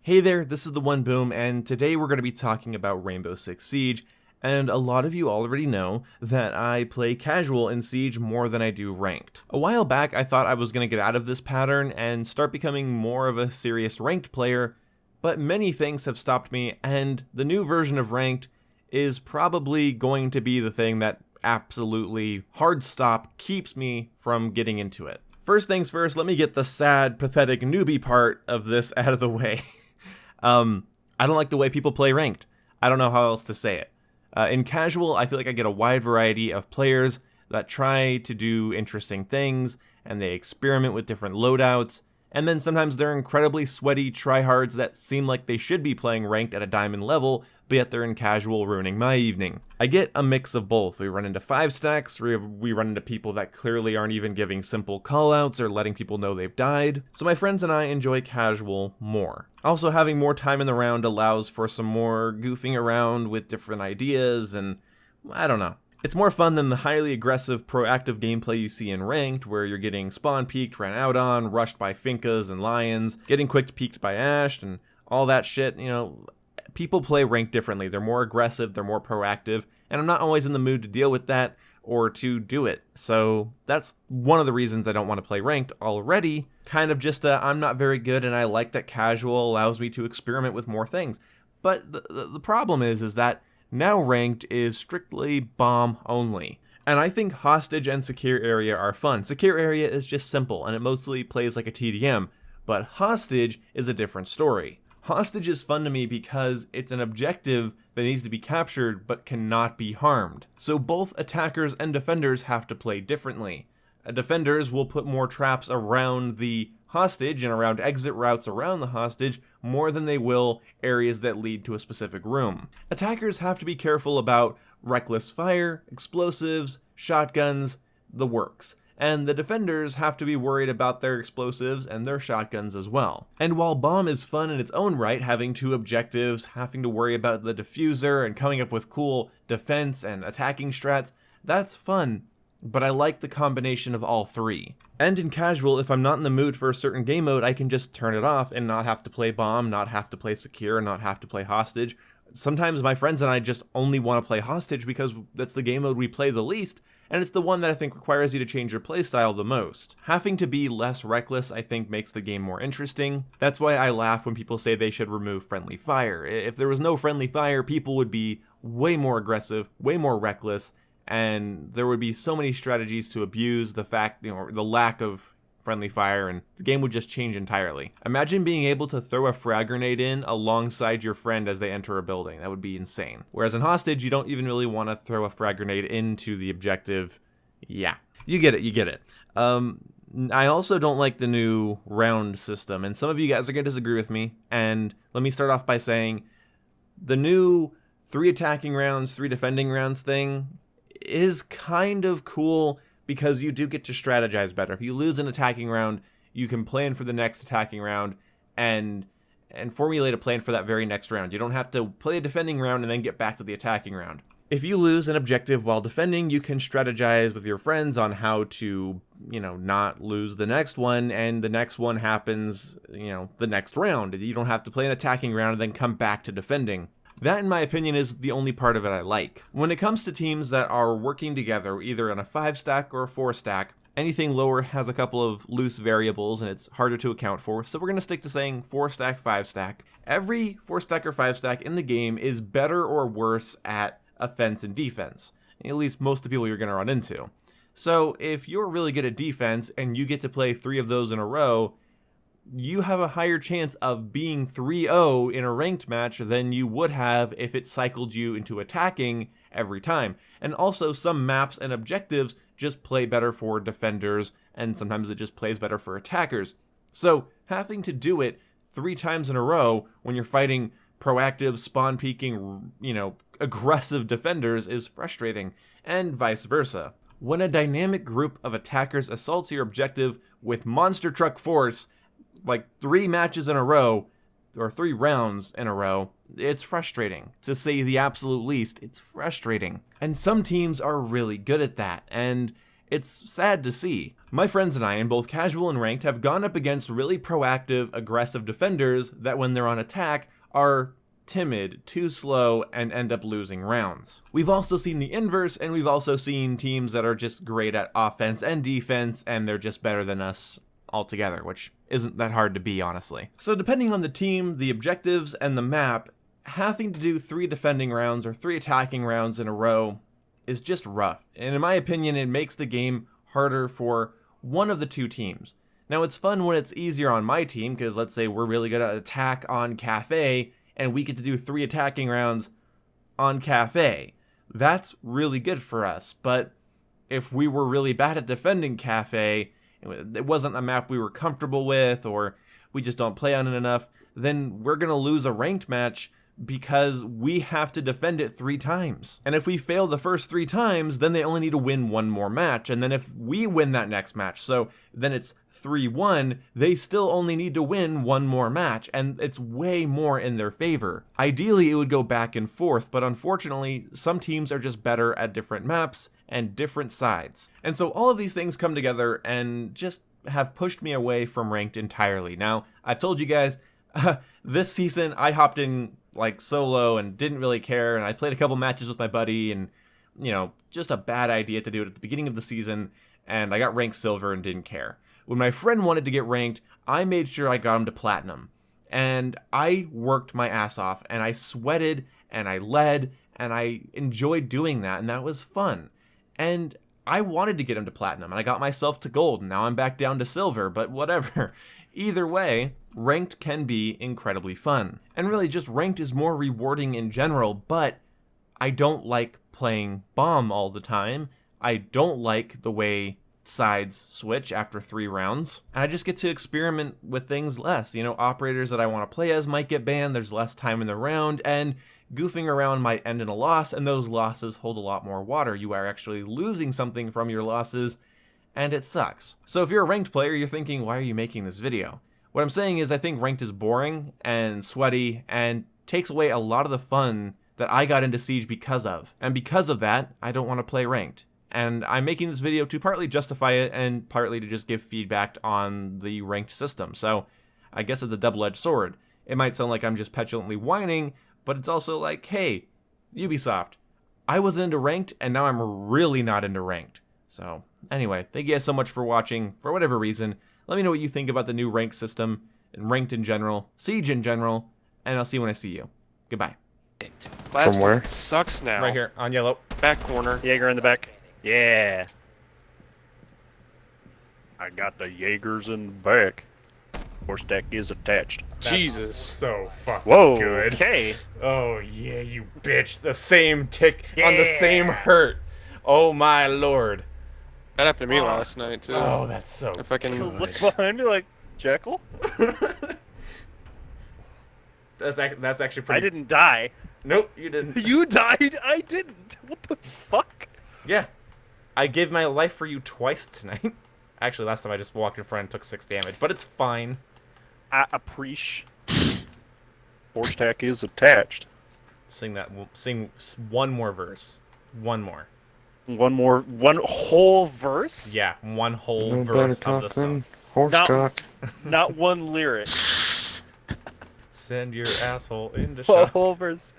Hey there, this is the One Boom, and today we're going to be talking about Rainbow Six Siege, and a lot of you already know that I play casual in Siege more than I do ranked. A while back, I thought I was going to get out of this pattern and start becoming more of a serious ranked player, but many things have stopped me, and the new version of ranked is probably going to be the thing that absolutely hard stop keeps me from getting into it. First things first, let me get the sad, pathetic newbie part of this out of the way. I don't like the way people play ranked. I don't know how else to say it. In casual, I feel like I get a wide variety of players that try to do interesting things, and they experiment with different loadouts, and then sometimes they're incredibly sweaty tryhards that seem like they should be playing ranked at a diamond level, but yet they're in casual, ruining my evening. I get a mix of both. We run into 5 stacks, we run into people that clearly aren't even giving simple callouts or letting people know they've died, so my friends and I enjoy casual more. Also, having more time in the round allows for some more goofing around with different ideas, and I don't know. It's more fun than the highly aggressive, proactive gameplay you see in Ranked, where you're getting spawn peeked, ran out on, rushed by Finkas and Lions, getting quick peeked by Ashed, and all that shit. You know, people play Ranked differently. They're more aggressive, they're more proactive, and I'm not always in the mood to deal with that or to do it. So that's one of the reasons I don't want to play Ranked already. Kind of just I'm not very good, and I like that casual allows me to experiment with more things. But the problem is that now Ranked is strictly bomb only. And I think Hostage and Secure Area are fun. Secure Area is just simple, and it mostly plays like a TDM, but Hostage is a different story. Hostage is fun to me because it's an objective that needs to be captured but cannot be harmed. So both attackers and defenders have to play differently. Defenders will put more traps around the hostage and around exit routes around the hostage more than they will areas that lead to a specific room. Attackers have to be careful about reckless fire, explosives, shotguns, the works. And the defenders have to be worried about their explosives and their shotguns as well. And while bomb is fun in its own right, having 2 objectives, having to worry about the diffuser and coming up with cool defense and attacking strats, that's fun. But I like the combination of all 3. And in casual, if I'm not in the mood for a certain game mode, I can just turn it off and not have to play bomb, not have to play secure, not have to play hostage. Sometimes my friends and I just only want to play hostage because that's the game mode we play the least, and it's the one that I think requires you to change your playstyle the most. Having to be less reckless, I think, makes the game more interesting. That's why I laugh when people say they should remove friendly fire. If there was no friendly fire, people would be way more aggressive, way more reckless, and there would be so many strategies to abuse the fact, the lack of friendly fire, and the game would just change entirely. Imagine being able to throw a frag grenade in alongside your friend as they enter a building. That would be insane. Whereas in Hostage, you don't even really want to throw a frag grenade into the objective. Yeah, you get it. I also don't like the new round system, and some of you guys are going to disagree with me, and let me start off by saying the new 3 attacking rounds, 3 defending rounds thing is kind of cool because you do get to strategize better. If you lose an attacking round, you can plan for the next attacking round and formulate a plan for that very next round. You don't have to play a defending round and then get back to the attacking round. If you lose an objective while defending, you can strategize with your friends on how to, not lose the next one, and the next one happens, the next round. You don't have to play an attacking round and then come back to defending. That, in my opinion, is the only part of it I like. When it comes to teams that are working together, either on a 5 stack or a 4 stack, anything lower has a couple of loose variables and it's harder to account for, so we're going to stick to saying 4 stack, 5 stack. Every 4 stack or 5 stack in the game is better or worse at offense and defense. At least most of the people you're going to run into. So if you're really good at defense and you get to play 3 of those in a row, you have a higher chance of being 3-0 in a ranked match than you would have if it cycled you into attacking every time. And also, some maps and objectives just play better for defenders, and sometimes it just plays better for attackers. So having to do it 3 times in a row when you're fighting proactive, spawn peeking, aggressive defenders is frustrating, and vice versa. When a dynamic group of attackers assaults your objective with monster truck force, like 3 matches in a row, or 3 rounds in a row, it's frustrating. To say the absolute least, it's frustrating. And some teams are really good at that, and It's sad to see. My friends and I, in both casual and ranked, have gone up against really proactive, aggressive defenders that when they're on attack are timid, too slow, and end up losing rounds. We've also seen the inverse, and we've also seen teams that are just great at offense and defense, and they're just better than us altogether, which isn't that hard to be, honestly. So depending on the team, the objectives, and the map, having to do 3 defending rounds or 3 attacking rounds in a row is just rough, and in my opinion, it makes the game harder for one of the 2 teams. Now, it's fun when it's easier on my team, because let's say we're really good at attack on Cafe, and we get to do 3 attacking rounds on Cafe. That's really good for us, but if we were really bad at defending Cafe, it wasn't a map we were comfortable with, or we just don't play on it enough, then we're gonna lose a ranked match because we have to defend it 3 times. And if we fail the first 3 times, then they only need to win 1 more match. And then if we win that next match, so then it's 3-1, they still only need to win 1 more match, and it's way more in their favor. Ideally, it would go back and forth, but unfortunately, some teams are just better at different maps and different sides. And so all of these things come together and just have pushed me away from ranked entirely. Now, I've told you guys, this season I hopped in like solo and didn't really care, and I played a couple matches with my buddy, and you know, just a bad idea to do it at the beginning of the season, and I got ranked silver and didn't care. When my friend wanted to get ranked, I made sure I got him to platinum, and I worked my ass off, and I sweated, and I led, and I enjoyed doing that, and that was fun. And I wanted to get him to platinum, and I got myself to gold, and now I'm back down to silver, but whatever. Either way, ranked can be incredibly fun. And really, just ranked is more rewarding in general, but I don't like playing bomb all the time. I don't like the way sides switch after 3 rounds. And I just get to experiment with things less. You know, operators that I want to play as might get banned, there's less time in the round, and goofing around might end in a loss, and those losses hold a lot more water. You are actually losing something from your losses, and it sucks. So if you're a ranked player, you're thinking, why are you making this video? What I'm saying is I think ranked is boring and sweaty and takes away a lot of the fun that I got into Siege because of. And because of that, I don't want to play ranked. And I'm making this video to partly justify it and partly to just give feedback on the ranked system. So I guess it's a double-edged sword. It might sound like I'm just petulantly whining, but it's also like, hey, Ubisoft, I was into ranked and now I'm really not into ranked. So anyway, thank you guys so much for watching. For whatever reason, let me know what you think about the new ranked system, and ranked in general, Siege in general, and I'll see you when I see you. Goodbye. Last From where? one sucks now. Right here, on yellow. Back corner. Jaeger in the back. Yeah. I got the Jaegers in the back. Horse deck is attached. That's Jesus. so fucking Whoa. good. Okay. Oh yeah, you bitch. The same tick on the same hurt. Oh my lord. That happened to me last night too. Oh, that's so If I can. Look behind me like Jekyll. That's actually I pretty. didn't die. Nope, you didn't. You died. I didn't. What the fuck? Yeah, I gave my life for you twice tonight. Actually, last time I just walked in front and took 6 damage, but it's fine. I appreciate. Horse deck is attached. Sing one more verse. One more. One whole verse? Yeah, one whole No better verse of talk the song. than horse Not- talk. Not one lyric. Send your asshole into One shock. whole verse.